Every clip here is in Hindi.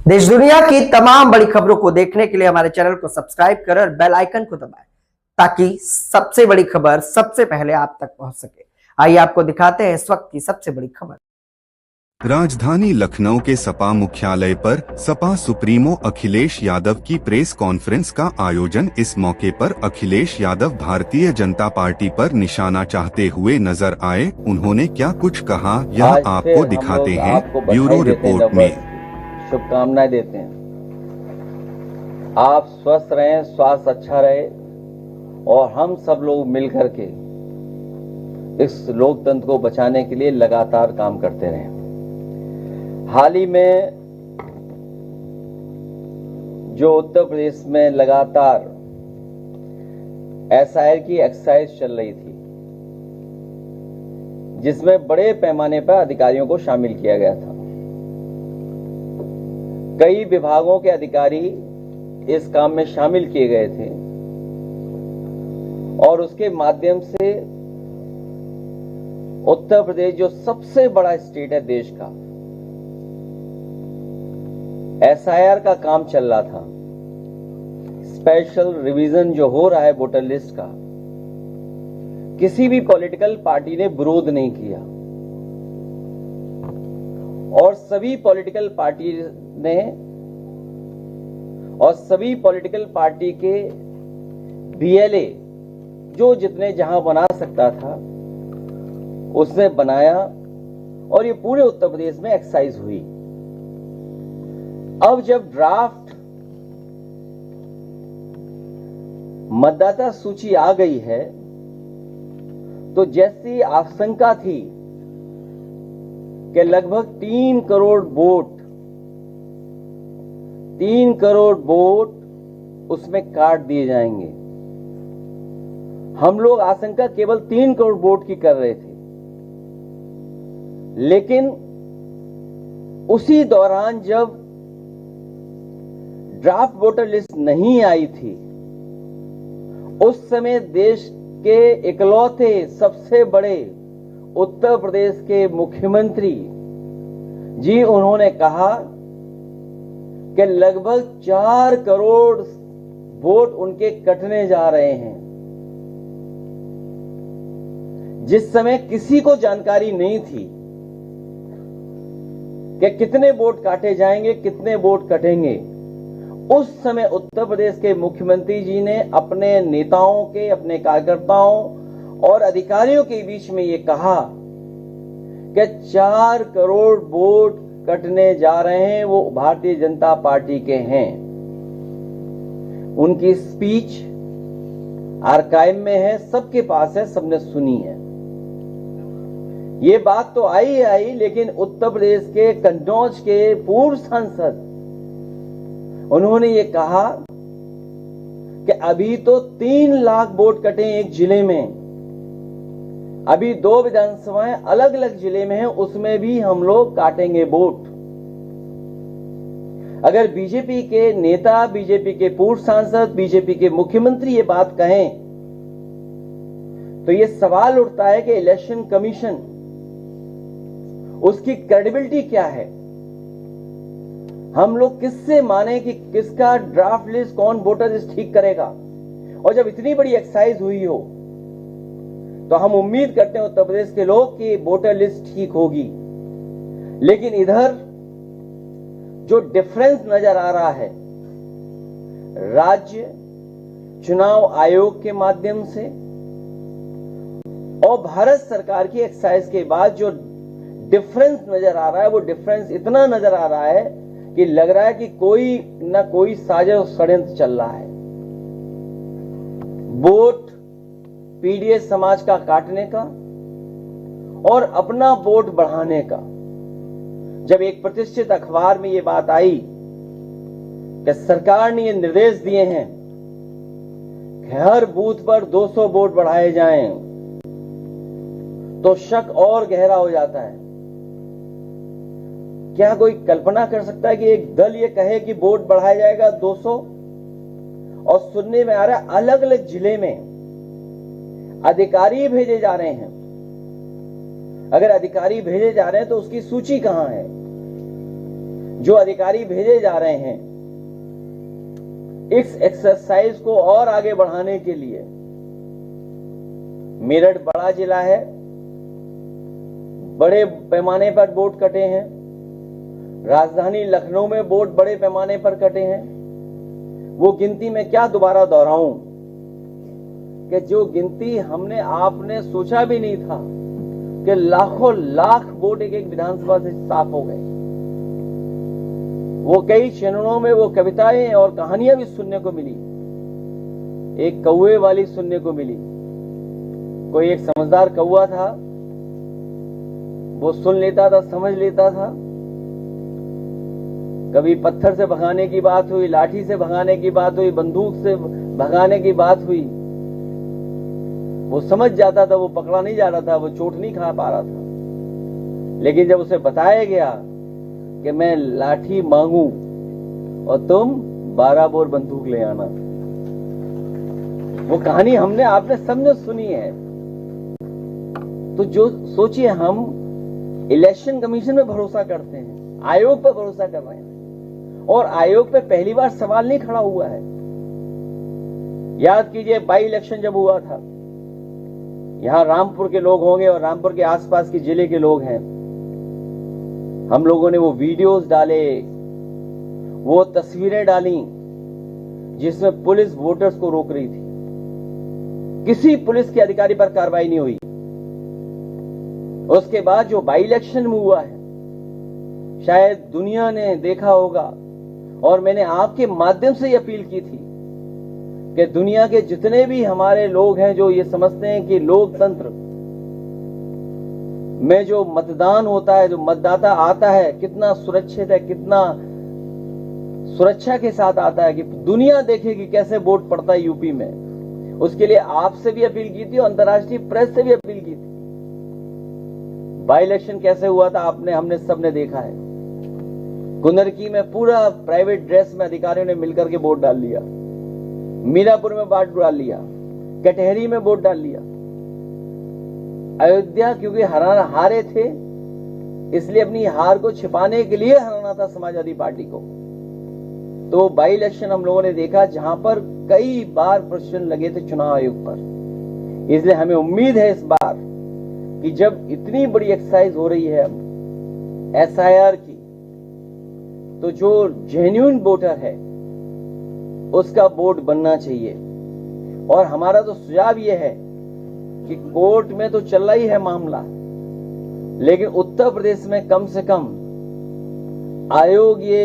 देश दुनिया की तमाम बड़ी खबरों को देखने के लिए हमारे चैनल को सब्सक्राइब करें और बेल आइकन को दबाएं ताकि सबसे बड़ी खबर सबसे पहले आप तक पहुंच सके। आइए आपको दिखाते हैं इस वक्त की सबसे बड़ी खबर। राजधानी लखनऊ के सपा मुख्यालय पर सपा सुप्रीमो अखिलेश यादव की प्रेस कॉन्फ्रेंस का आयोजन। इस मौके पर अखिलेश यादव भारतीय जनता पार्टी पर निशाना चाहते हुए नजर आए। उन्होंने क्या कुछ कहा, यह आपको दिखाते हैं ब्यूरो रिपोर्ट में। शुभकामनाएं देते हैं, आप स्वस्थ रहें, स्वास्थ्य अच्छा रहे और हम सब लोग मिलकर के इस लोकतंत्र को बचाने के लिए लगातार काम करते रहें। हाल ही में जो उत्तर प्रदेश में लगातार एसआईआर की एक्सरसाइज चल रही थी, जिसमें बड़े पैमाने पर अधिकारियों को शामिल किया गया था। कई विभागों के अधिकारी इस काम में शामिल किए गए थे और उसके माध्यम से उत्तर प्रदेश जो सबसे बड़ा स्टेट है देश का, एसआईआर का काम चल रहा था। स्पेशल रिवीजन जो हो रहा है वोटर लिस्ट का, किसी भी पॉलिटिकल पार्टी ने विरोध नहीं किया और सभी पॉलिटिकल पार्टी ने और सभी पॉलिटिकल पार्टी के बीएलए जो जितने जहां बना सकता था उसने बनाया और ये पूरे उत्तर प्रदेश में एक्सरसाइज हुई। अब जब ड्राफ्ट मतदाता सूची आ गई है तो जैसी आशंका थी कि लगभग 3 करोड़ वोट उसमें काट दिए जाएंगे। हम लोग आशंका केवल 3 करोड़ वोट की कर रहे थे, लेकिन उसी दौरान जब ड्राफ्ट वोटर लिस्ट नहीं आई थी, उस समय देश के इकलौते सबसे बड़े उत्तर प्रदेश के मुख्यमंत्री जी उन्होंने कहा कि लगभग 4 करोड़ वोट उनके कटने जा रहे हैं, जिस समय किसी को जानकारी नहीं थी कि कितने वोट काटे जाएंगे, कितने वोट कटेंगे। उस समय उत्तर प्रदेश के मुख्यमंत्री जी ने अपने नेताओं के, अपने कार्यकर्ताओं और अधिकारियों के बीच में ये कहा कि 4 करोड़ वोट कटने जा रहे हैं, वो भारतीय जनता पार्टी के हैं। उनकी स्पीच आर्काइव में है, सबके पास है, सबने सुनी है। ये बात तो आई, लेकिन उत्तर प्रदेश के कन्नौज के पूर्व सांसद उन्होंने ये कहा कि अभी तो 3 लाख वोट कटे एक जिले में, अभी 2 विधानसभाएं अलग अलग जिले में हैं, उसमें भी हम लोग काटेंगे वोट। अगर बीजेपी के नेता, बीजेपी के पूर्व सांसद, बीजेपी के मुख्यमंत्री ये बात कहें तो ये सवाल उठता है कि इलेक्शन कमीशन, उसकी क्रेडिबिलिटी क्या है। हम लोग किससे माने कि किसका ड्राफ्ट लिस्ट, कौन वोटर लिस्ट ठीक करेगा। और जब इतनी बड़ी एक्सरसाइज हुई हो तो हम उम्मीद करते हैं उत्तर प्रदेश के लोग कि वोटर लिस्ट ठीक होगी। लेकिन इधर जो डिफरेंस नजर आ रहा है राज्य चुनाव आयोग के माध्यम से और भारत सरकार की एक्सरसाइज के बाद जो डिफरेंस नजर आ रहा है, वो डिफरेंस इतना नजर आ रहा है कि लग रहा है कि कोई ना कोई साजिश षड्यंत्र चल रहा है। वोट पीडीएस समाज का काटने का और अपना वोट बढ़ाने का। जब एक प्रतिष्ठित अखबार में यह बात आई कि सरकार ने ये निर्देश दिए हैं कि हर बूथ पर 200 वोट बढ़ाए जाएं, तो शक और गहरा हो जाता है। क्या कोई कल्पना कर सकता है कि एक दल ये कहे कि वोट बढ़ाया जाएगा 200, और सुनने में आ रहा है अलग अलग जिले में अधिकारी भेजे जा रहे हैं। अगर अधिकारी भेजे जा रहे हैं तो उसकी सूची कहां है? जो अधिकारी भेजे जा रहे हैं इस एक्सरसाइज को और आगे बढ़ाने के लिए, मेरठ बड़ा जिला है, बड़े पैमाने पर वोट कटे हैं, राजधानी लखनऊ में वोट बड़े पैमाने पर कटे हैं। वो गिनती में क्या दोबारा दोहराऊं कि जो गिनती हमने आपने सोचा भी नहीं था कि लाखों लाख वोट एक एक विधानसभा से साफ हो गए। वो कई चरणों में वो कविताएं और कहानियां भी सुनने को मिली, एक कौवे वाली सुनने को मिली। कोई एक समझदार कौवा था, वो सुन लेता था, समझ लेता था। कभी पत्थर से भगाने की बात हुई, लाठी से भगाने की बात हुई, बंदूक से भगाने की बात हुई, वो समझ जाता था, वो पकड़ा नहीं जा रहा था, वो चोट नहीं खा पा रहा था। लेकिन जब उसे बताया गया कि मैं लाठी मांगू और तुम 12 बोर बंदूक ले आना, वो कहानी हमने आपने सबने सुनी है। तो जो सोचिए, हम इलेक्शन कमीशन में भरोसा करते हैं, आयोग पर भरोसा कर रहे हैं, और आयोग पे पहली बार सवाल नहीं खड़ा हुआ है। याद कीजिए, बाई इलेक्शन जब हुआ था, यहां रामपुर के लोग होंगे और रामपुर के आसपास के जिले के लोग हैं, हम लोगों ने वो वीडियोस डाले, वो तस्वीरें डाली जिसमें पुलिस वोटर्स को रोक रही थी। किसी पुलिस के अधिकारी पर कार्रवाई नहीं हुई। उसके बाद जो बाई इलेक्शन में हुआ है, शायद दुनिया ने देखा होगा, और मैंने आपके माध्यम से ये अपील की थी कि दुनिया के जितने भी हमारे लोग हैं जो ये समझते हैं कि लोकतंत्र में जो मतदान होता है, जो मतदाता आता है, कितना सुरक्षित है, कितना सुरक्षा के साथ आता है, कि दुनिया देखेगी कैसे वोट पड़ता है यूपी में। उसके लिए आपसे भी अपील की थी और अंतर्राष्ट्रीय प्रेस से भी अपील की थी। बाई इलेक्शन कैसे हुआ था आपने, हमने सबने देखा है। गुंदरकी में पूरा प्राइवेट ड्रेस में अधिकारियों ने मिलकर के वोट डाल लिया, मीरापुर में वोट डाल लिया, कटहरी में वोट डाल लिया। अयोध्या क्योंकि हारे थे, इसलिए अपनी हार को छिपाने के लिए हराना था समाजवादी पार्टी को। तो बाई इलेक्शन हम लोगों ने देखा जहां पर कई बार प्रश्न लगे थे चुनाव आयोग पर। इसलिए हमें उम्मीद है इस बार कि जब इतनी बड़ी एक्सरसाइज हो रही है एसआईआर की, तो जो जेन्युइन वोटर है उसका वोट बनना चाहिए। और हमारा तो सुझाव यह है कि कोर्ट में तो चल रही है मामला, लेकिन उत्तर प्रदेश में कम से कम आयोग ये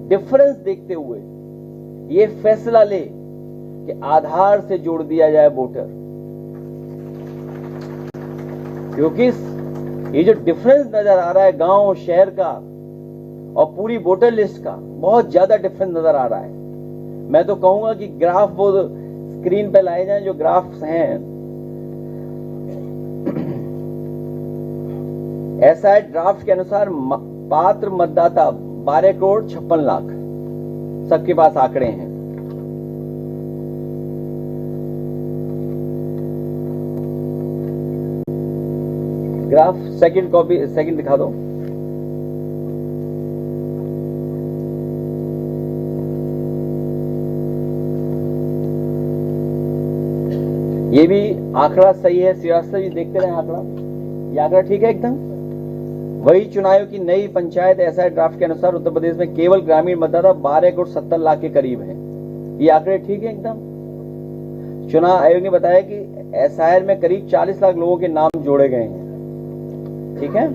डिफरेंस देखते हुए ये फैसला ले कि आधार से जोड़ दिया जाए वोटर। क्योंकि ये जो डिफरेंस नजर आ रहा है गांव शहर का और पूरी वोटर लिस्ट का, बहुत ज्यादा डिफरेंस नजर आ रहा है। मैं तो कहूंगा कि ग्राफ वो स्क्रीन पे लाए जाएं, जो ग्राफ्स हैं। ऐसा ड्राफ्ट के अनुसार पात्र मतदाता 12 करोड़ 56 लाख, सबके पास आंकड़े हैं। ग्राफ सेकंड कॉपी, सेकंड दिखा दो। ये भी आंकड़ा सही है, श्रीवास्तव जी देखते रहे आंकड़ा, ये आंकड़ा ठीक है एकदम। वही चुनाव की नई पंचायत ऐसा ड्राफ्ट के अनुसार उत्तर प्रदेश में केवल ग्रामीण मतदाता 12 करोड़ 70 लाख के करीब है। ये आंकड़े ठीक है एकदम। चुनाव आयोग ने बताया कि एसआईआर में करीब 40 लाख लोगों के नाम जोड़े गए हैं। ठीक है,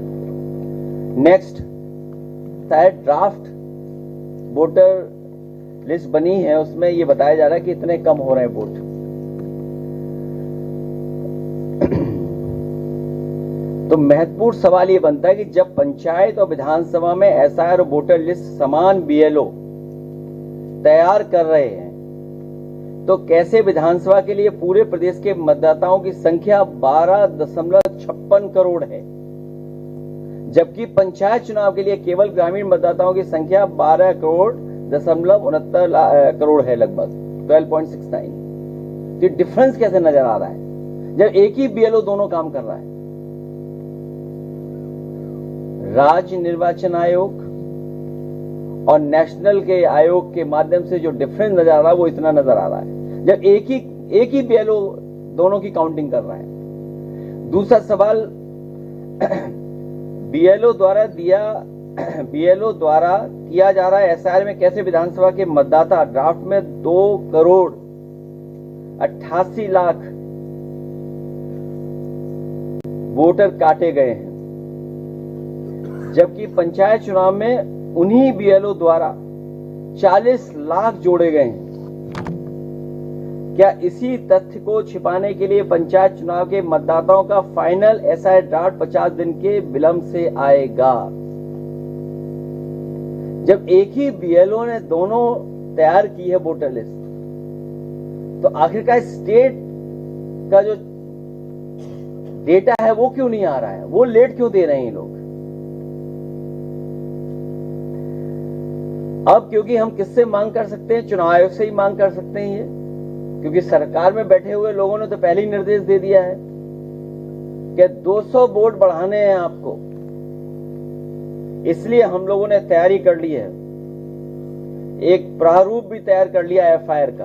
नेक्स्ट शायद ड्राफ्ट वोटर लिस्ट बनी है, उसमें ये बताया जा रहा है कि इतने कम हो रहे हैं वोट। तो महत्वपूर्ण सवाल ये बनता है कि जब पंचायत और विधानसभा में एसआईआर और वोटर लिस्ट समान बीएलओ तैयार कर रहे हैं, तो कैसे विधानसभा के लिए पूरे प्रदेश के मतदाताओं की संख्या 12.56 करोड़ है, जबकि पंचायत चुनाव के लिए केवल ग्रामीण मतदाताओं की संख्या 12 करोड़ 69 करोड़ है, लगभग 12.69। तो डिफरेंस कैसे नजर आ रहा है जब एक ही बीएलओ दोनों काम कर रहा है? राज्य निर्वाचन आयोग और नेशनल के आयोग के माध्यम से जो डिफरेंस नजर आ रहा है वो इतना नजर आ रहा है, जब एक ही बीएलओ दोनों की काउंटिंग कर रहा है। दूसरा सवाल, बीएलओ द्वारा किया जा रहा है एसआईआर में कैसे विधानसभा के मतदाता ड्राफ्ट में 2,88,00,000 वोटर काटे गए हैं, जबकि पंचायत चुनाव में उन्हीं बीएलओ द्वारा 40 लाख जोड़े गए हैं। क्या इसी तथ्य को छिपाने के लिए पंचायत चुनाव के मतदाताओं का फाइनल एसआईआर ड्राफ्ट 50 दिन के विलंब से आएगा? जब एक ही बीएलओ ने दोनों तैयार की है वोटर लिस्ट, तो आखिरकार स्टेट का जो डेटा है वो क्यों नहीं आ रहा है? वो लेट क्यों दे रहे हैं लोग? अब क्योंकि हम किससे मांग कर सकते हैं? चुनाव आयोग से ही मांग कर सकते हैं ये, क्योंकि सरकार में बैठे हुए लोगों ने तो पहले ही निर्देश दे दिया है कि 200 वोट बढ़ाने हैं आपको। इसलिए हम लोगों ने तैयारी कर ली है, एक प्रारूप भी तैयार कर लिया एफआईआर का।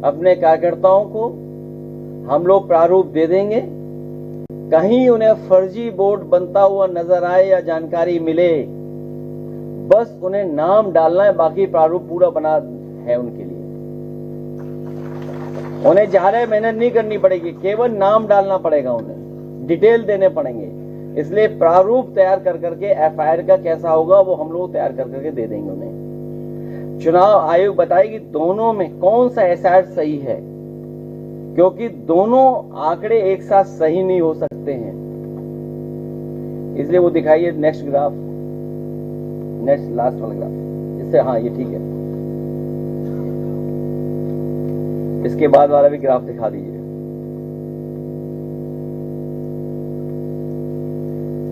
अपने कार्यकर्ताओं को हम लोग प्रारूप दे देंगे, कहीं उन्हें फर्जी वोट बनता हुआ नजर आए या जानकारी मिले, बस उन्हें नाम डालना है, बाकी प्रारूप पूरा बना है उनके लिए। उन्हें ज्यादा मेहनत नहीं करनी पड़ेगी, केवल नाम डालना पड़ेगा, उन्हें डिटेल देने पड़ेंगे। इसलिए प्रारूप तैयार कर करके एफआईआर का कैसा होगा वो हम लोग तैयार कर करके दे देंगे उन्हें। चुनाव आयोग बताएगी दोनों में कौन सा एसआईआर सही है, क्योंकि दोनों आंकड़े एक साथ सही नहीं हो सकते हैं। इसलिए वो दिखाइए नेक्स्ट ग्राफ, नेक्स्ट लास्ट वाला ग्राफ, इससे हाँ ये ठीक है। इसके बाद वाला भी ग्राफ दिखा दीजिए।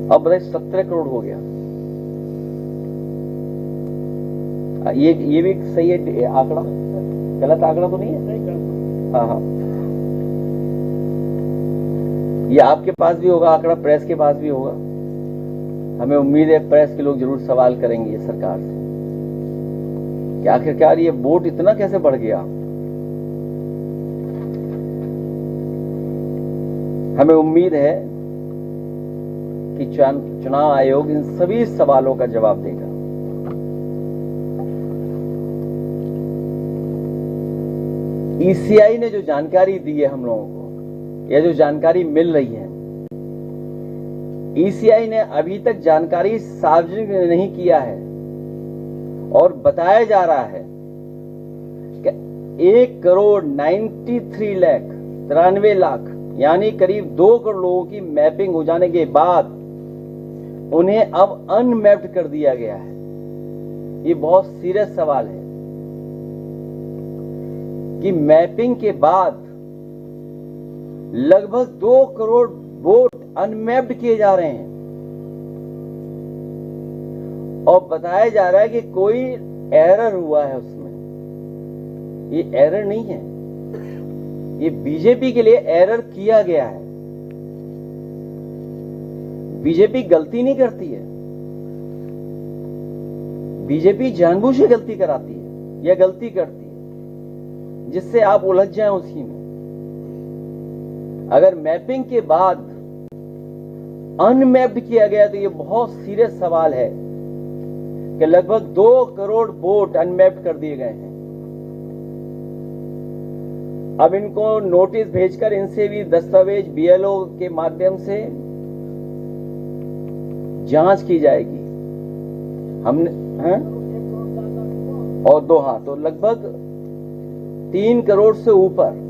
अब बताइए 17 करोड़ हो गया। ये भी सही है आंकड़ा, गलत आंकड़ा तो नहीं है? हाँ हाँ, ये आपके पास भी होगा आंकड़ा, प्रेस के पास भी होगा। हमें उम्मीद है प्रेस के लोग जरूर सवाल करेंगे ये सरकार से कि आखिरकार ये वोट इतना कैसे बढ़ गया। हमें उम्मीद है कि चुनाव आयोग इन सभी सवालों का जवाब देगा। ईसीआई ने जो जानकारी दी है हम लोगों को, या जो जानकारी मिल रही है, ईसीआई ने अभी तक जानकारी सार्वजनिक नहीं किया है और बताया जा रहा है कि 1,93,93,00,000 यानी करीब 2 करोड़ लोगों की मैपिंग हो जाने के बाद उन्हें अब अनमैप्ड कर दिया गया है। ये बहुत सीरियस सवाल है कि मैपिंग के बाद लगभग 2 करोड़ वोट अनमैप्ड किए जा रहे हैं और बताया जा रहा है कि कोई एरर हुआ है उसमें। ये एरर नहीं है, ये बीजेपी के लिए एरर किया गया है। बीजेपी गलती नहीं करती है, बीजेपी जानबूझ के गलती कराती है या गलती करती है जिससे आप उलझ जाएं उसी में। अगर मैपिंग के बाद अनमैप्ड किया गया तो ये बहुत सीरियस सवाल है कि लगभग 2 करोड़ वोट अनमैप्ड कर दिए गए हैं। अब इनको नोटिस भेजकर इनसे भी दस्तावेज बीएलओ के माध्यम से जांच की जाएगी। हमने हैं? और 2 हाँ, तो लगभग 3 करोड़ से ऊपर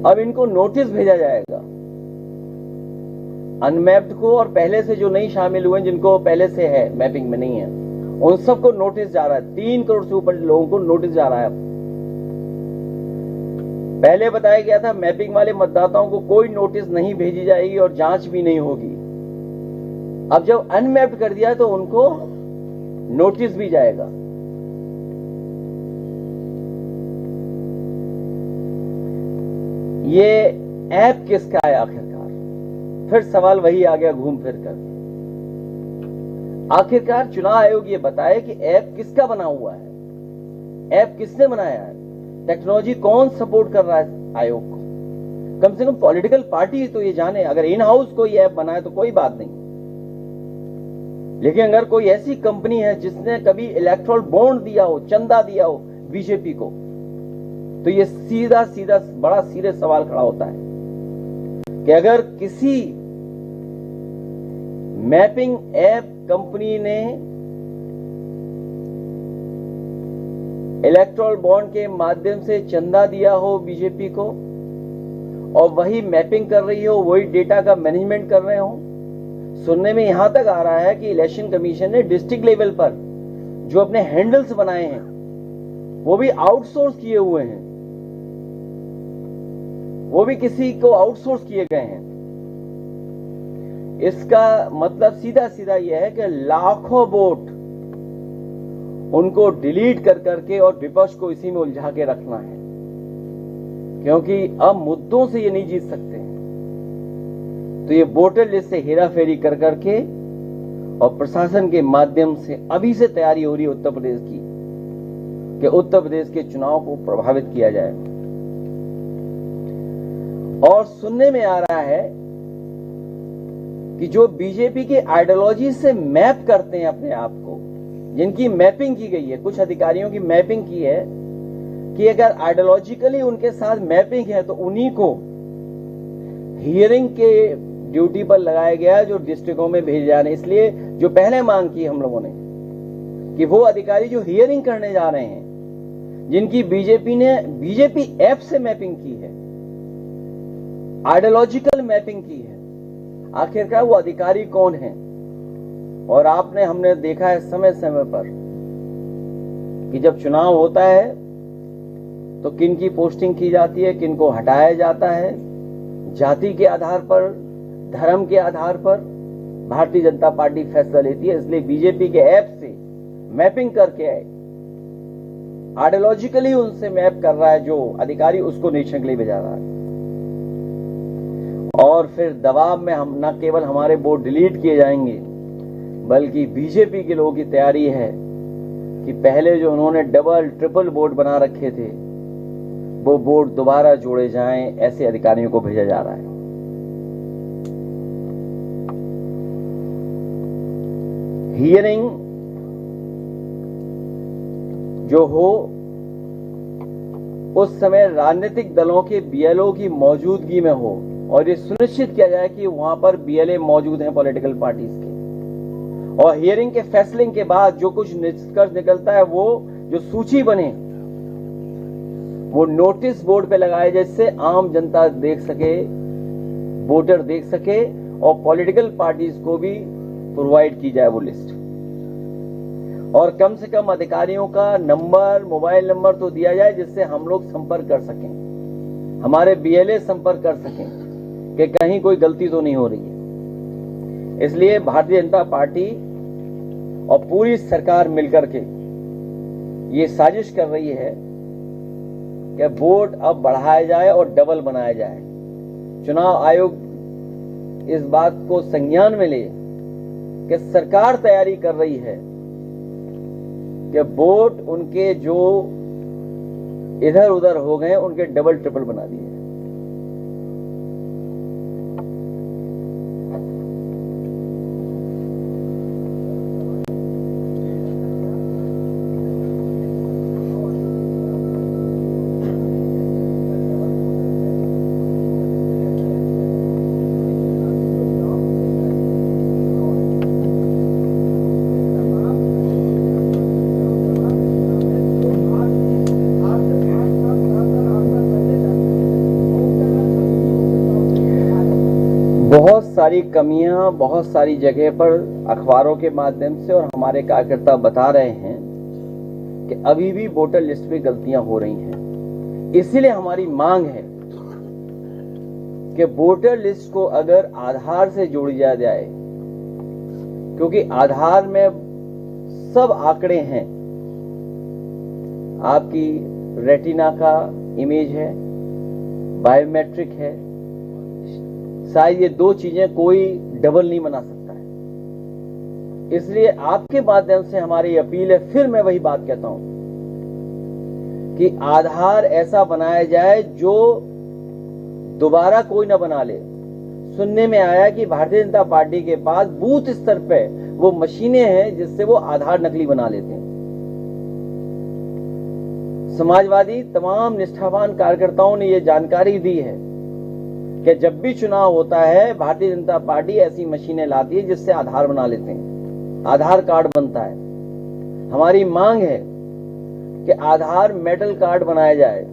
अब इनको नोटिस भेजा जाएगा अनमैप्ड को, और पहले से जो नहीं शामिल हुए, जिनको पहले से है मैपिंग में नहीं है, उन सबको नोटिस जा रहा है। 3 करोड़ से ऊपर लोगों को नोटिस जा रहा है। पहले बताया गया था मैपिंग वाले मतदाताओं को कोई नोटिस नहीं भेजी जाएगी और जांच भी नहीं होगी। अब जब अनमैप्ड कर दिया तो उनको नोटिस भी जाएगा। ये ऐप किसका है आखिरकार? फिर सवाल वही आ गया घूम फिर कर। आखिरकार चुनाव आयोग ये बताए कि ऐप किसका बना हुआ है, ऐप किसने बनाया है, टेक्नोलॉजी कौन सपोर्ट कर रहा है आयोग को। कम से कम पॉलिटिकल पार्टी तो ये जाने। अगर इन हाउस कोई ऐप बनाए तो कोई बात नहीं, लेकिन अगर कोई ऐसी कंपनी है जिसने कभी इलेक्ट्रल बॉन्ड दिया हो, चंदा दिया हो बीजेपी को, तो ये सीधा सीधा बड़ा सीरियस सवाल खड़ा होता है कि अगर किसी मैपिंग ऐप कंपनी ने इलेक्ट्रल बॉन्ड के माध्यम से चंदा दिया हो बीजेपी को और वही मैपिंग कर रही हो, वही डेटा का मैनेजमेंट कर रहे हो। सुनने में यहां तक आ रहा है कि इलेक्शन कमीशन ने डिस्ट्रिक्ट लेवल पर जो अपने हैंडल्स बनाए हैं वो भी आउटसोर्स किए हुए हैं, वो भी किसी को आउटसोर्स किए गए हैं। इसका मतलब सीधा सीधा यह है कि लाखों वोट उनको डिलीट कर करके और विपक्ष को इसी में उलझा के रखना है, क्योंकि अब मुद्दों से ये नहीं जीत सकते हैं। तो ये वोटर लिस्ट से हेराफेरी कर करके और प्रशासन के माध्यम से अभी से तैयारी हो रही है उत्तर प्रदेश की कि उत्तर प्रदेश के चुनाव को प्रभावित किया जाए। और सुनने में आ रहा है कि जो बीजेपी के आइडियोलॉजी से मैप करते हैं अपने आप को, जिनकी मैपिंग की गई है, कुछ अधिकारियों की मैपिंग की है कि अगर आइडियोलॉजिकली उनके साथ मैपिंग है तो उन्हीं को हियरिंग के ड्यूटी पर लगाया गया जो डिस्ट्रिक्टों में भेजे जा रहे हैं। इसलिए जो पहले मांग की हम लोगों ने कि वो अधिकारी जो हियरिंग करने जा रहे हैं, जिनकी बीजेपी ने बीजेपी ऐप से मैपिंग की है, आइडियोलॉजिकल मैपिंग की है, आखिरकार वो अधिकारी कौन है। और हमने देखा है समय समय पर कि जब चुनाव होता है तो किन की पोस्टिंग की जाती है, किन को हटाया जाता है, जाति के आधार पर, धर्म के आधार पर भारतीय जनता पार्टी फैसला लेती है। इसलिए बीजेपी के ऐप से मैपिंग करके आइडियोलॉजिकली उनसे मैप कर रहा है जो अधिकारी, उसको निरीक्षण के लिए भेजा रहा है। और फिर दबाव में हम न केवल हमारे वोट डिलीट किए जाएंगे, बल्कि बीजेपी के लोगों की तैयारी है कि पहले जो उन्होंने डबल ट्रिपल वोट बना रखे थे वो वोट दोबारा जोड़े जाएं, ऐसे अधिकारियों को भेजा जा रहा है। हियरिंग जो हो उस समय राजनीतिक दलों के बीएलओ की मौजूदगी में हो और ये सुनिश्चित किया जाए कि वहां पर बीएलए मौजूद हैं पॉलिटिकल पार्टीज के। और हियरिंग के फैसले के बाद जो कुछ निष्कर्ष निकलता है वो जो सूची बने वो नोटिस बोर्ड पे लगाए, जिससे आम जनता देख सके, वोटर देख सके और पॉलिटिकल पार्टीज को भी प्रोवाइड की जाए वो लिस्ट। और कम से कम अधिकारियों का नंबर, मोबाइल नंबर तो दिया जाए जिससे हम लोग संपर्क कर सकें, हमारे बीएलए संपर्क कर सकें कि कहीं कोई गलती तो नहीं हो रही है। इसलिए भारतीय जनता पार्टी और पूरी सरकार मिलकर के ये साजिश कर रही है कि वोट अब बढ़ाया जाए और डबल बनाया जाए। चुनाव आयोग इस बात को संज्ञान में ले कि सरकार तैयारी कर रही है कि वोट उनके जो इधर उधर हो गए उनके डबल ट्रिपल बना दिए। बहुत सारी कमियां बहुत सारी जगह पर अखबारों के माध्यम से और हमारे कार्यकर्ता बता रहे हैं कि अभी भी वोटर लिस्ट में गलतियां हो रही हैं। इसीलिए हमारी मांग है कि वोटर लिस्ट को अगर आधार से जोड़ी जाए, क्योंकि आधार में सब आंकड़े हैं, आपकी रेटिना का इमेज है, बायोमेट्रिक है, शायद ये दो चीजें कोई डबल नहीं बना सकता है। इसलिए आपके माध्यम से हमारी अपील है, फिर मैं वही बात कहता हूं कि आधार ऐसा बनाया जाए जो दोबारा कोई ना बना ले। सुनने में आया कि भारतीय जनता पार्टी के पास बूथ स्तर पे वो मशीनें हैं जिससे वो आधार नकली बना लेते हैं। समाजवादी तमाम निष्ठावान कार्यकर्ताओं ने ये जानकारी दी है कि जब भी चुनाव होता है भारतीय जनता पार्टी ऐसी मशीनें लाती है जिससे आधार बना लेते हैं, आधार कार्ड बनता है। हमारी मांग है कि आधार मेटल कार्ड बनाया जाए।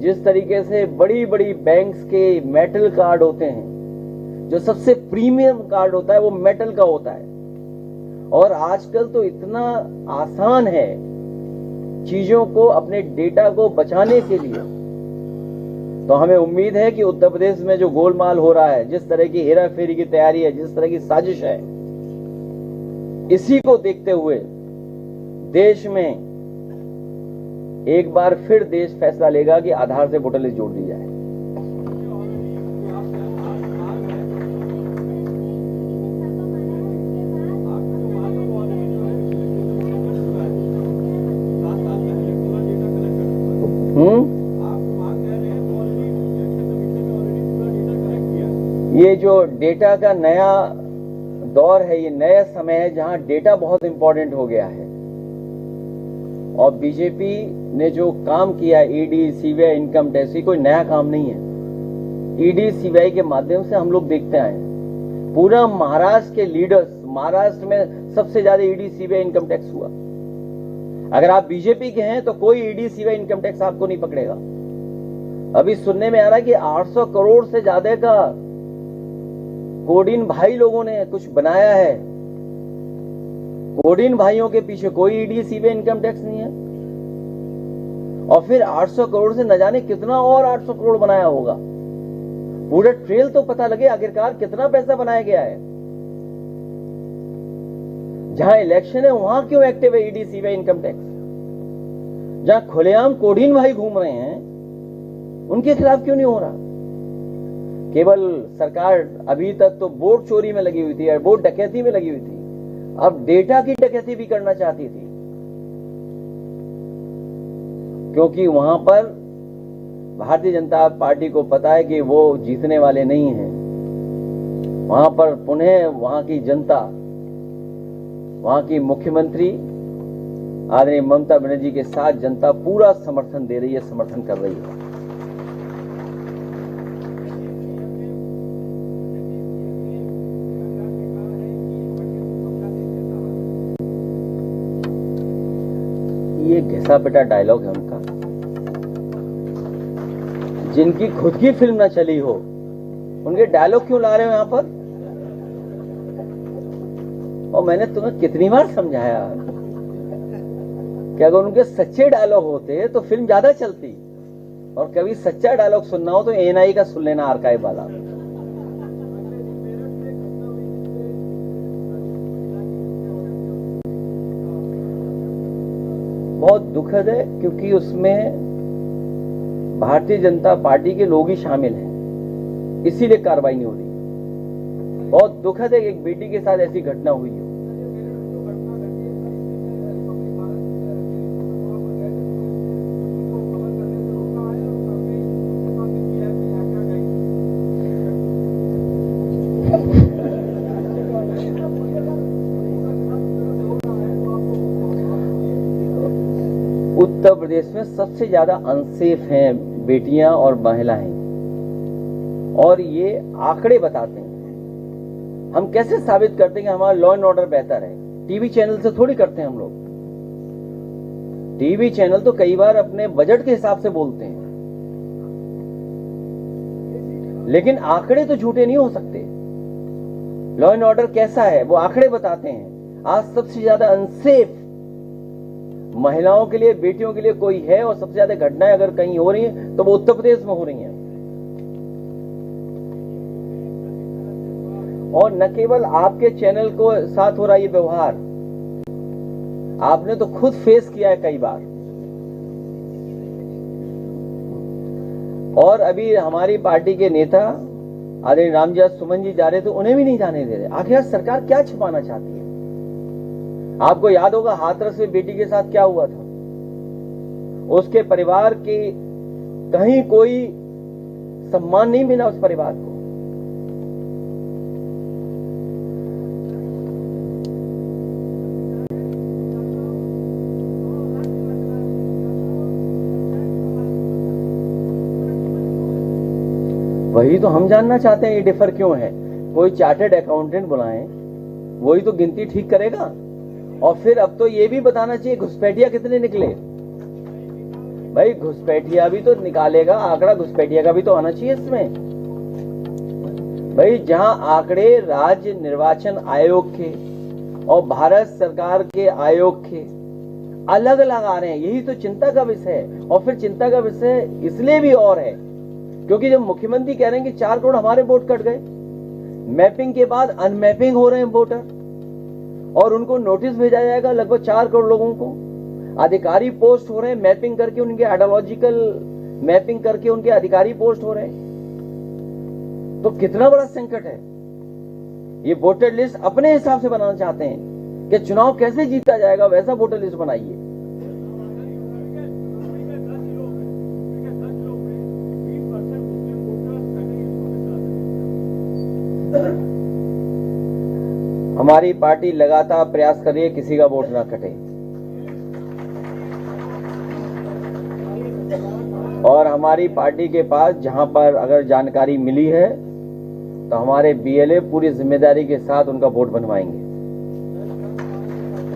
जिस तरीके से बड़ी बड़ी बैंक्स के मेटल कार्ड होते हैं, जो सबसे प्रीमियम कार्ड होता है वो मेटल का होता है। और आजकल तो इतना आसान है चीजों को, अपने डेटा को बचाने के लिए। तो हमें उम्मीद है कि उत्तर प्रदेश में जो गोलमाल हो रहा है, जिस तरह की हेरा फेरी की तैयारी है, जिस तरह की साजिश है, इसी को देखते हुए देश में एक बार फिर देश फैसला लेगा कि आधार से वोटर लिस्ट जोड़ दी जाए। ये जो डेटा का नया दौर है, ये नया समय है जहां डेटा बहुत इंपॉर्टेंट हो गया है। और बीजेपी ने जो काम किया ईडी, सीबीआई, इनकम टैक्स, कोई नया काम नहीं है। ईडी, सीबीआई के माध्यम से हम लोग देखते आए हैं। पूरा महाराष्ट्र के लीडर्स, महाराष्ट्र में सबसे ज्यादा ईडी, सीबीआई, इनकम टैक्स हुआ। अगर आप बीजेपी के हैं तो कोई ईडी, सीबीआई, इनकम टैक्स आपको नहीं पकड़ेगा। अभी सुनने में आ रहा है कि 800 करोड़ से ज्यादा का कोडिन भाई लोगों ने कुछ बनाया है। कोडिन भाइयों के पीछे कोई ईडी, सीबीआई, इनकम टैक्स नहीं है। और फिर 800 करोड़ से न जाने कितना और 800 करोड़ बनाया होगा। पूरा ट्रेल तो पता लगे आखिरकार कितना पैसा बनाया गया है। जहां इलेक्शन है वहां क्यों एक्टिव है ईडी, सीबीआई, इनकम टैक्स? जहां खुलेआम कोडिन भाई घूम रहे हैं उनके खिलाफ क्यों नहीं हो रहा? केवल सरकार अभी तक तो वोट चोरी में लगी हुई थी, वोट डकैती में लगी हुई थी, अब डेटा की डकैती भी करना चाहती थी। क्योंकि वहां पर भारतीय जनता पार्टी को पता है कि वो जीतने वाले नहीं हैं। वहां पर पुनः वहां की जनता, वहां की मुख्यमंत्री आदरणीय ममता बनर्जी के साथ जनता पूरा समर्थन दे रही है, समर्थन कर रही है। ये घिसा पिटा डायलॉग है उनका। जिनकी खुद की फिल्म ना चली हो उनके डायलॉग क्यों ला रहे हो यहां पर? और मैंने तुम्हें कितनी बार समझाया कि अगर उनके सच्चे डायलॉग होते तो फिल्म ज्यादा चलती। और कभी सच्चा डायलॉग सुनना हो तो एएनआई का सुन लेना, आर्काइव वाला। बहुत दुखद है क्योंकि उसमें भारतीय जनता पार्टी के लोग ही शामिल हैं, इसीलिए कार्रवाई नहीं हो रही। बहुत दुखद है कि एक बेटी के साथ ऐसी घटना हुई है। उत्तर प्रदेश में सबसे ज्यादा अनसेफ हैं बेटियां और महिलाएं, और ये आंकड़े बताते हैं। हम कैसे साबित करते हैं कि हमारा लॉ एंड ऑर्डर बेहतर है? टीवी चैनल से थोड़ी करते हैं हम लोग। टीवी चैनल तो कई बार अपने बजट के हिसाब से बोलते हैं, लेकिन आंकड़े तो झूठे नहीं हो सकते। लॉ एंड ऑर्डर कैसा है वो आंकड़े बताते हैं। आज सबसे ज्यादा अनसेफ महिलाओं के लिए, बेटियों के लिए कोई है, और सबसे ज्यादा घटनाएं अगर कहीं हो रही हैं तो वो उत्तर प्रदेश में हो रही हैं। और न केवल आपके चैनल को साथ हो रहा ये व्यवहार, आपने तो खुद फेस किया है कई बार। और अभी हमारी पार्टी के नेता आदरणीय रामजी सुमन जी जा रहे थे, उन्हें भी नहीं जाने दे रहे। आखिर सरकार क्या छिपाना चाहती है? आपको याद होगा हाथरस में बेटी के साथ क्या हुआ था। उसके परिवार के कहीं कोई सम्मान नहीं मिला उस परिवार को। वही तो हम जानना चाहते हैं, ये डिफर क्यों है। कोई चार्टर्ड अकाउंटेंट बुलाएं, वही तो गिनती ठीक करेगा। और फिर अब तो ये भी बताना चाहिए घुसपैठिया कितने निकले। भाई घुसपैठिया भी तो निकालेगा आंकड़ा, घुसपैठिया का भी तो आना चाहिए इसमें। भाई जहां आंकड़े राज्य निर्वाचन आयोग के और भारत सरकार के आयोग के अलग अलग आ रहे हैं, यही तो चिंता का विषय है। और फिर चिंता का विषय इसलिए भी और है क्योंकि जब मुख्यमंत्री कह रहे हैं कि 4 करोड़ हमारे वोट कट गए, मैपिंग के बाद अनमैपिंग हो रहे हैं वोटर और उनको नोटिस भेजा जाएगा लगभग 4 करोड़ लोगों को। अधिकारी पोस्ट हो रहे हैं, मैपिंग करके उनके आइडियोलॉजिकल मैपिंग करके उनके अधिकारी पोस्ट हो रहे हैं। तो कितना बड़ा संकट है। ये वोटर लिस्ट अपने हिसाब से बनाना चाहते हैं कि चुनाव कैसे जीता जाएगा, वैसा वोटर लिस्ट बनाइए। हमारी पार्टी लगातार प्रयास कर रही है किसी का वोट ना कटे। और हमारी पार्टी के पास जहां पर अगर जानकारी मिली है तो हमारे बीएलए पूरी जिम्मेदारी के साथ उनका वोट बनवाएंगे।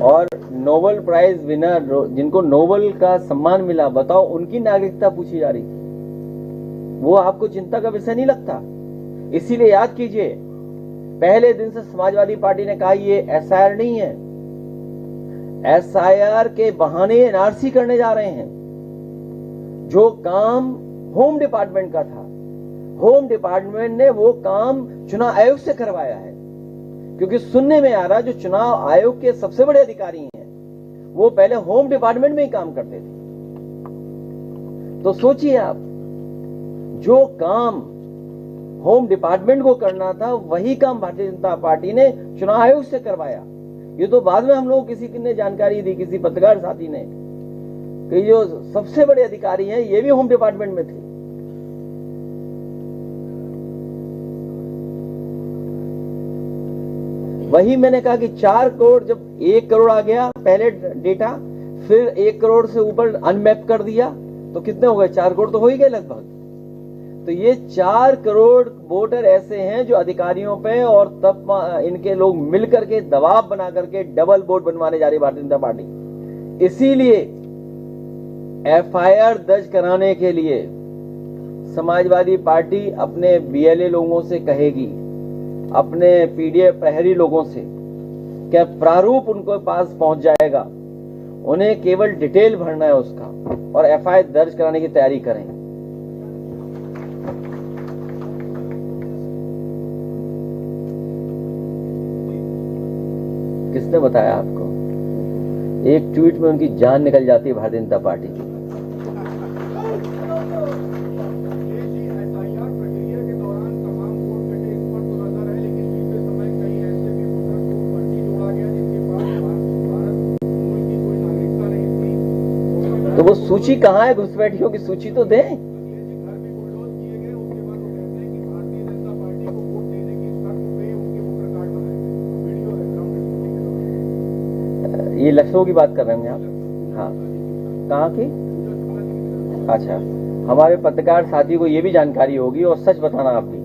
और नोबेल प्राइज विनर जिनको नोबेल का सम्मान मिला, बताओ उनकी नागरिकता पूछी जा रही थी। वो आपको चिंता का विषय नहीं लगता? इसीलिए याद कीजिए, पहले दिन से समाजवादी पार्टी ने कहा ये एसआईआर नहीं है, एसआईआर के बहाने एनआरसी करने जा रहे हैं। जो काम होम डिपार्टमेंट का था, होम डिपार्टमेंट ने वो काम चुनाव आयोग से करवाया है। क्योंकि सुनने में आ रहा जो चुनाव आयोग के सबसे बड़े अधिकारी हैं वो पहले होम डिपार्टमेंट में ही काम करते थे। तो सोचिए आप, जो काम होम डिपार्टमेंट को करना था वही काम भारतीय जनता पार्टी ने चुनाव आयोग से करवाया। ये तो बाद में हम लोग किसी ने जानकारी दी, किसी पत्रकार साथी ने, कि जो सबसे बड़े अधिकारी हैं ये भी होम डिपार्टमेंट में थे। वही मैंने कहा कि 4 करोड़, जब 1 करोड़ आ गया पहले डेटा, फिर 1 करोड़ से ऊपर अनमैप कर दिया तो कितने हो गए? 4 करोड़ तो हो ही गए लगभग। तो ये 4 करोड़ वोटर ऐसे हैं जो अधिकारियों पे और तब इनके लोग मिलकर के दबाव बना करके डबल वोट बनवाने जा रही भारतीय जनता पार्टी। इसीलिए एफआईआर दर्ज कराने के लिए समाजवादी पार्टी अपने बीएलए लोगों से कहेगी, अपने पीडीएफ प्रहरी लोगों से, क्या प्रारूप उनको पास पहुंच जाएगा, उन्हें केवल डिटेल भरना है उसका और एफआईआर दर्ज कराने की तैयारी करें। किसने बताया आपको? एक ट्वीट में उनकी जान निकल जाती है भारतीय जनता पार्टी की। तो वो सूची कहाँ है? घुसपैठियों की सूची तो दें। ये लखनऊ की बात कर रहे हैं आप? हाँ, कहाँ की? अच्छा, हमारे पत्रकार साथी को ये भी जानकारी होगी और सच बताना आप भी।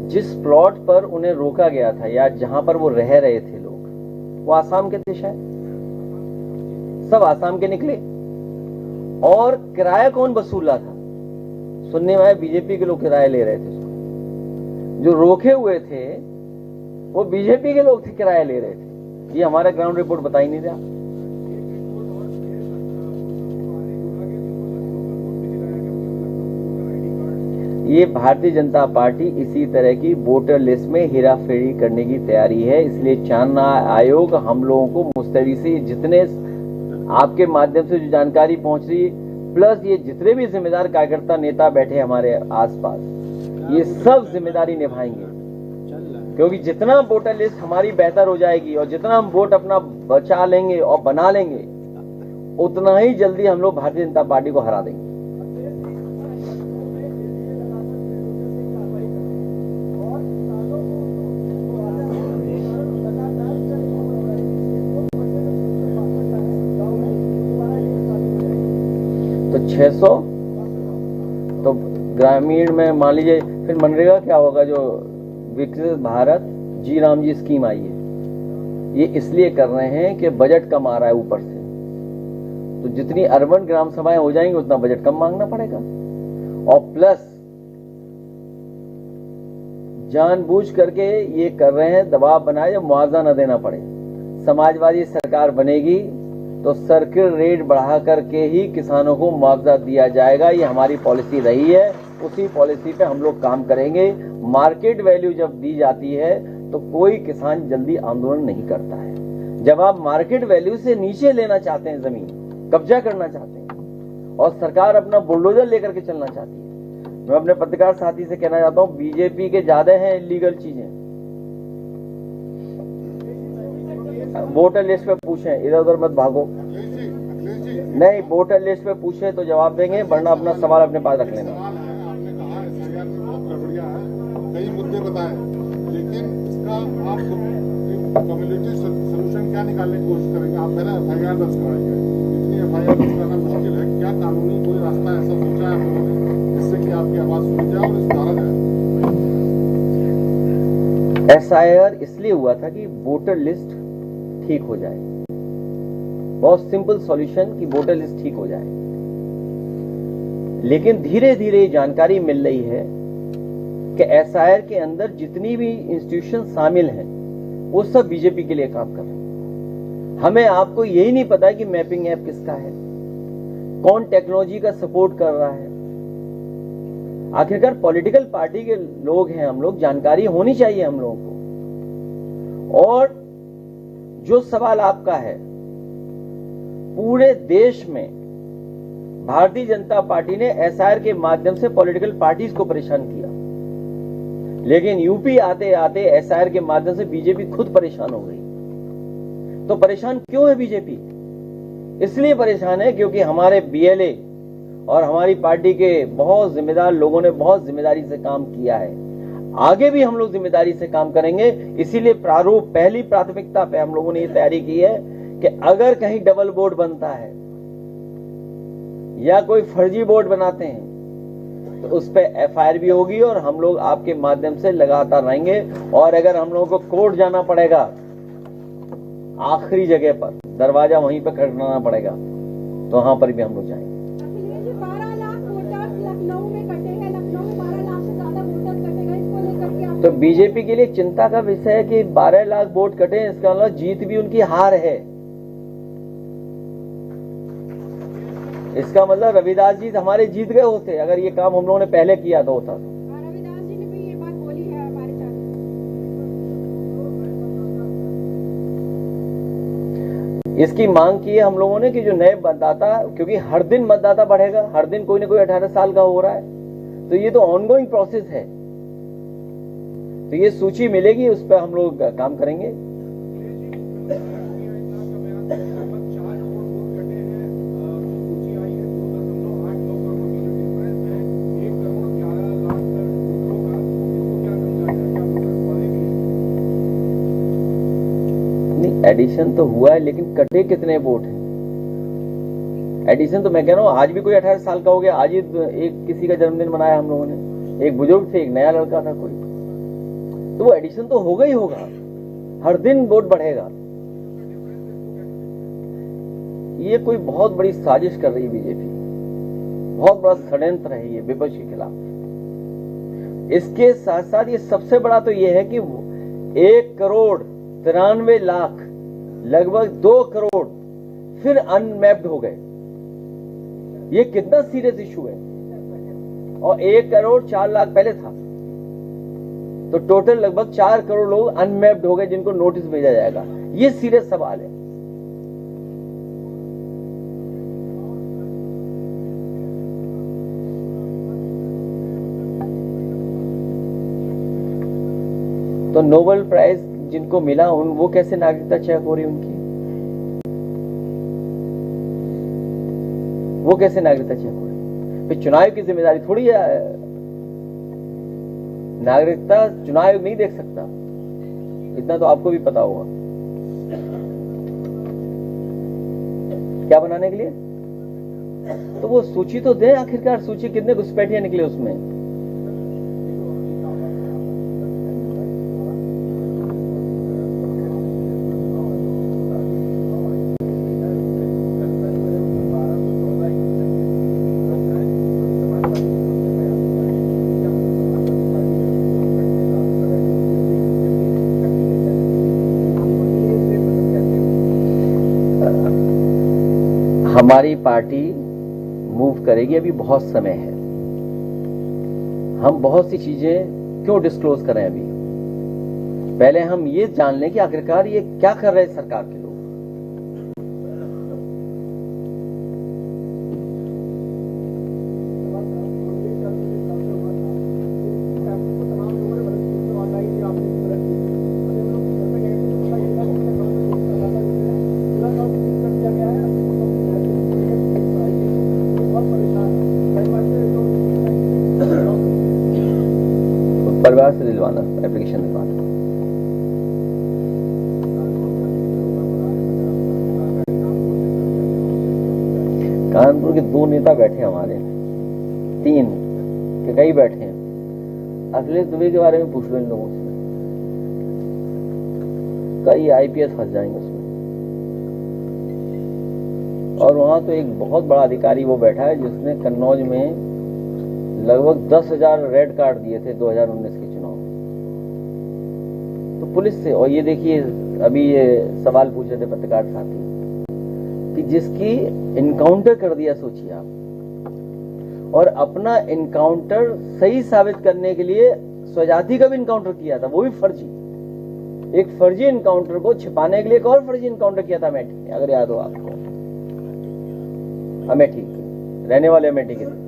जिस प्लॉट पर उन्हें रोका गया था या जहां पर वो रह रहे थे लोग, वो आसाम के थे शायद, सब आसाम के निकले। और किराया कौन वसूल रहा था? सुनने में आया बीजेपी के लोग किराया ले रहे थे उसको। जो रोके हुए थे वो बीजेपी के लोग थे, किराया ले रहे थे। ये हमारा ग्राउंड रिपोर्ट बता ही नहीं रहा। ये भारतीय जनता पार्टी इसी तरह की वोटर लिस्ट में हेराफेरी करने की तैयारी है। इसलिए चुनाव आयोग हम लोगों को मुस्तैदी से, जितने आपके माध्यम से जो जानकारी पहुंच रही, प्लस ये जितने भी जिम्मेदार कार्यकर्ता नेता बैठे हमारे आसपास, ये सब जिम्मेदारी निभाएंगे। क्योंकि जितना वोटर लिस्ट हमारी बेहतर हो जाएगी और जितना हम वोट अपना बचा लेंगे और बना लेंगे, उतना ही जल्दी हम लोग भारतीय जनता पार्टी को हरा देंगे। तो 600 तो ग्रामीण में मान लीजिए, फिर मनरेगा क्या होगा? जो विकसित भारत जी राम जी स्कीम आई है, ये इसलिए कर रहे हैं कि बजट कम आ रहा है ऊपर से, तो जितनी अर्बन ग्राम सभाएं हो जाएंगी उतना बजट कम मांगना पड़ेगा। और प्लस जानबूझ करके ये कर रहे हैं, दबाव बनाए जब मुआवजा न देना पड़े। समाजवादी सरकार बनेगी तो सर्किल रेट बढ़ा करके ही किसानों को मुआवजा दिया जाएगा। ये हमारी पॉलिसी रही है, उसी पॉलिसी पे हम लोग काम करेंगे। मार्केट वैल्यू जब दी जाती है तो कोई किसान जल्दी आंदोलन नहीं करता है। जब आप मार्केट वैल्यू से नीचे लेना चाहते हैं, जमीन कब्जा करना चाहते हैं और सरकार अपना बुलडोजर लेकर के चलना चाहती है, मैं अपने पत्रकार साथी से कहना चाहता हूं, बीजेपी के ज्यादा हैं इलीगल चीजें। वोटर लिस्ट पे पूछें, इधर उधर मत भागो। नहीं, वोटर लिस्ट पे पूछे तो जवाब देंगे, वरना अपना सवाल अपने पास रख लेना। कई मुद्दे बताए, लेकिन इसका आप कम्युनिटी सोल्यूशन क्या निकालने की कोशिश करेंगे? आप पहले एफआईआर दर्ज कराएंगे, इतनी एफआईआर दर्ज करना मुश्किल है, क्या कानूनी कोई रास्ता ऐसा सोचा है उन्होंने जिससे कि आपकी आवाज सुनी जाए और सुधारा जाए? एसआईआर इसलिए हुआ था कि वोटर लिस्ट ठीक हो जाए। बहुत सिंपल सॉल्यूशन कि वोटर लिस्ट ठीक हो जाए। लेकिन धीरे धीरे जानकारी मिल रही है कि एसआईआर के अंदर जितनी भी इंस्टीट्यूशन शामिल हैं वो सब बीजेपी के लिए काम कर रहे हैं। हमें आपको यही नहीं पता कि मैपिंग ऐप किसका है, कौन टेक्नोलॉजी का सपोर्ट कर रहा है। आखिरकार पॉलिटिकल पार्टी के लोग हैं हम लोग, जानकारी होनी चाहिए हम लोगों को। और जो सवाल आपका है, पूरे देश में भारतीय जनता पार्टी ने एसआईआर के माध्यम से पॉलिटिकल पार्टीज को परेशान किया, लेकिन यूपी आते आते एसआईआर के माध्यम से बीजेपी खुद परेशान हो गई। तो परेशान क्यों है बीजेपी? इसलिए परेशान है क्योंकि हमारे बीएलए और हमारी पार्टी के बहुत जिम्मेदार लोगों ने बहुत जिम्मेदारी से काम किया है। आगे भी हम लोग जिम्मेदारी से काम करेंगे। इसीलिए प्रारूप पहली प्राथमिकता पे हम लोगों ने ये तैयारी की है कि अगर कहीं डबल बोर्ड बनता है या कोई फर्जी बोर्ड बनाते हैं तो उस पर एफआईआर भी होगी और हम लोग आपके माध्यम से लगातार रहेंगे। और अगर हम लोगों को कोर्ट जाना पड़ेगा, आखिरी जगह पर दरवाजा वहीं पर खड़काना पड़ेगा, तो वहां पर भी हम लोग जाएंगे। 12 लाख वोटर्स लखनऊ में कटे हैं, लखनऊ में 12 लाख से ज्यादा वोटर्स कटेगा, इसको लेकर के तो बीजेपी के लिए चिंता का विषय है कि 12 लाख वोट कटे, इसका मतलब जीत भी उनकी हार है। इसका मतलब रविदास जी हमारे जीत गए होते अगर ये काम हम लोगों ने पहले किया तो होता। रविदास जी ने भी ये बात बोली है हमारे साथ। इसकी मांग की है हम लोगों ने कि जो नए मतदाता, क्योंकि हर दिन मतदाता बढ़ेगा, हर दिन कोई ना कोई 18 साल का हो रहा है, तो ये तो ऑनगोइंग प्रोसेस है। तो ये सूची मिलेगी, उस पर हम लोग काम करेंगे। एडिशन तो हुआ है, लेकिन कटे कितने वोट हैं? एडिशन तो मैं कह रहा हूं, आज भी कोई 18 साल का हो गया। आज ही एक किसी का जन्मदिन मनाया हम लोगों ने, एक बुजुर्ग थे, एक नया लड़का था कोई, तो वो एडिशन तो होगा ही होगा। हर दिन वोट बढ़ेगा। ये कोई बहुत बड़ी साजिश कर रही है बीजेपी, बहुत बड़ा षड्यंत्र है ये विपक्ष के खिलाफ। इसके साथ साथ ये सबसे बड़ा तो ये है कि 1,93,00,000 लगभग 2 करोड़ फिर अनमैप्ड हो गए। ये कितना सीरियस इशू है। और 1,04,00,000 पहले था, तो टोटल लगभग 4 करोड़ लोग अनमैप्ड हो गए जिनको नोटिस भेजा जाएगा। ये सीरियस सवाल है। तो नोबेल प्राइज जिनको मिला वो कैसे नागरिकता चेक हो रही उनकी? वो कैसे नागरिकता चेक हो रही? फिर चुनाव की जिम्मेदारी थोड़ी है, नागरिकता चुनाव नहीं देख सकता, इतना तो आपको भी पता होगा। क्या बनाने के लिए? तो वो सूची तो दे आखिरकार, सूची कितने घुसपैठिए निकले उसमें। हमारी पार्टी मूव करेगी, अभी बहुत समय है। हम बहुत सी चीजें क्यों डिस्क्लोज करें अभी? पहले हम ये जान लें कि आखिरकार ये क्या कर रहे हैं सरकार के लोग। परिवार से दिलवाना, एप्लीकेशन दिलवाना। कानपुर के 2 नेता बैठे हमारे, 3 के कई बैठे हैं। अखिलेश दुबे के बारे में पूछ लो इन लोगों से, कई आईपीएस फंस जाएंगे उसमें। और वहां तो एक बहुत बड़ा अधिकारी वो बैठा है जिसने कन्नौज में लगभग 10,000 रेड कार्ड दिए थे 2019 के चुनाव में। तो पुलिस से, और ये देखिए अभी ये सवाल पूछ रहे थे पत्रकार साथी कि जिसकी इनकाउंटर कर दिया, सोचिए आप, और अपना इनकाउंटर सही साबित करने के लिए स्वजाति का भी इनकाउंटर किया था, वो भी फर्जी। एक फर्जी इनकाउंटर को छिपाने के लिए एक और फर्जी इनकाउंटर किया था अमेठी में, अगर याद हो आपको। अमेठी रहने वाले अमेठी के थे।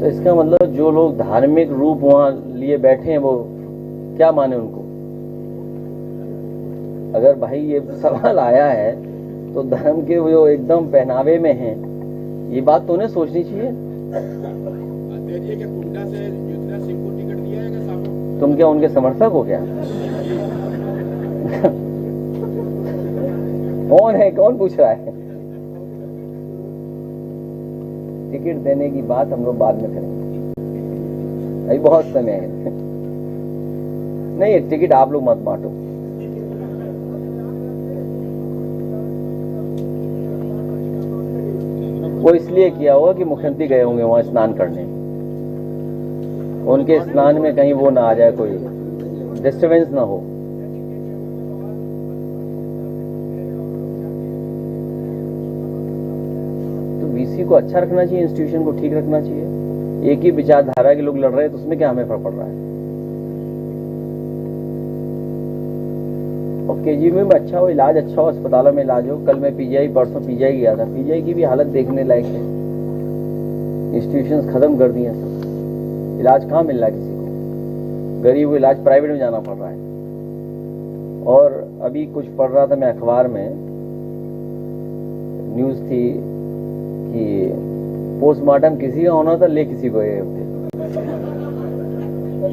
तो इसका मतलब जो लोग धार्मिक रूप वहां लिए बैठे हैं वो क्या माने उनको? अगर भाई ये सवाल आया है तो धर्म के वो जो एकदम पहनावे में हैं, ये बात तो उन्हें सोचनी चाहिए। तुम क्या उनके समर्थक हो क्या? कौन है, कौन पूछ रहा है? टिकट देने की बात हम लोग बाद में करेंगे, अभी बहुत समय है। नहीं, टिकट आप लोग मत बांटो। वो इसलिए किया होगा कि मुख्यमंत्री गए होंगे वहां स्नान करने, उनके स्नान में कहीं वो ना आ जाए, कोई डिस्टर्बेंस ना हो। वीसी को अच्छा रखना चाहिए, इंस्टीट्यूशन को ठीक रखना चाहिए। एक ही विचारधारा के लोग लड़ रहे हैं तो उसमें क्या हमें फर्क पड़ रहा है? और केजीएमयू में अच्छा हो, इलाज अच्छा हो, अस्पतालों में इलाज हो। कल मैं पीजीआई, परसों पीजीआई गया था, पीजीआई की भी हालत देखने लायक है। इंस्टीट्यूशंस खत्म कर दिए हैं सब, इलाज कहाँ मिल रहा है किसी को? गरीब को इलाज प्राइवेट में जाना पड़ रहा है। और अभी कुछ पढ़ रहा था मैं अखबार में, न्यूज थी कि पोस्टमार्टम किसी का होना था, ले किसी को गए थे।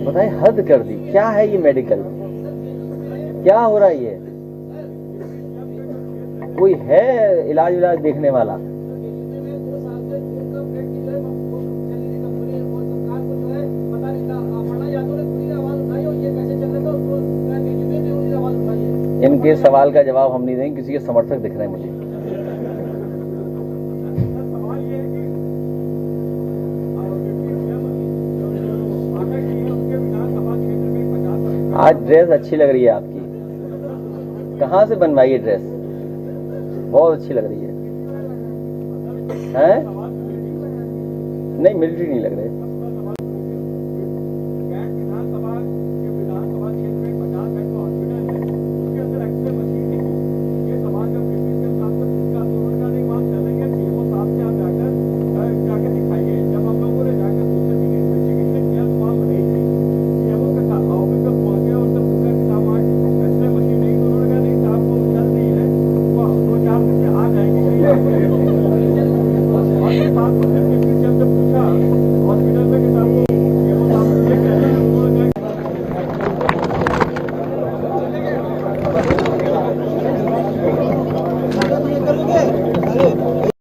बताइए, हद कर दी। क्या है ये मेडिकल? क्या हो रहा है ये? कोई है इलाज विलाज देखने वाला? इनके सवाल का जवाब हम नहीं देंगे, किसी के समर्थक दिख रहे हैं मुझे। आज ड्रेस अच्छी लग रही है आपकी, कहाँ से बनवाई है ड्रेस? बहुत अच्छी लग रही है, हैं? नहीं, मिलिट्री नहीं लग रहे। रात को फिर किसी चल